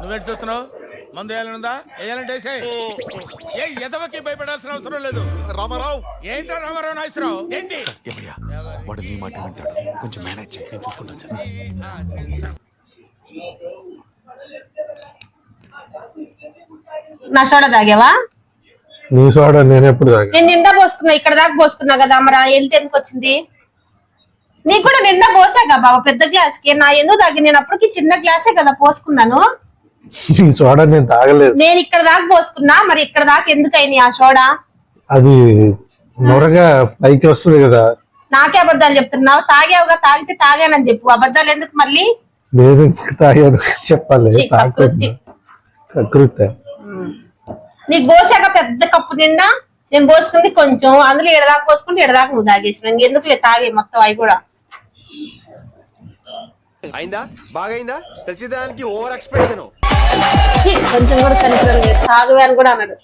నువ్వేంటి చూస్తున్నావు? మందు వేయాలనుందా? వేయాలంటే ఏ ఎదవకి భయపడాల్సిన అవసరం లేదు. రామారావు ఏంటో రామారావు నాగేశ్వరరావు ఏంటి? ఏమయ్యా వాడు నీ మాట వింటాడు, కొంచెం మేనేజ్ చేయి, నేను చూసుకుంటాను సార్. నా సోడా తాగావా? నీ సోడా నేను ఎప్పుడు తాగా? నేను నిండా పోసుకున్నా, ఇక్కడ దాకా పోసుకున్నా కదా. మరి వెళ్తే ఎందుకు వచ్చింది? నీకు కూడా నిండా పోసాగా బాబా, పెద్ద గ్లాస్ కి. నా ఎందుకు తాగి? నేను అప్పటికి చిన్న గ్లాసే కదా పోసుకున్నాను. నీ సోడా నేను తాగలేదు. నేను ఇక్కడ దాకా పోసుకున్నా, మరి ఇక్కడ దాకా ఎందుకు అయినాయి ఆ సోడా? అది నొరగా పైకి వస్తుంది కదా. నాకే అబద్ధాలు చెప్తున్నావు? తాగావుగా, తాగితే తాగానని చెప్పు, అబద్ధాలు ఎందుకు మళ్ళీ? నేను తాగాను చెప్పాలి. ఛీ, కకృతి. కకృతి. నీకు పోసాక పెద్ద కప్పు నిండా, నేను పోసుకుంది కొంచెం, అందులో ఎడదాకా పోసుకుంటే ఎడదాకా నువ్వు తాగేసిన. ఇంకెందుకు తాగే మొత్తం అవి కూడా. అయిందా? బాగైందా? ప్రతిదానికి ఓవర్ ఎక్స్ప్రెషన్. కొంచెం కూడా కనిపించలేదు. తాగువే అని కూడా అన్నాడు.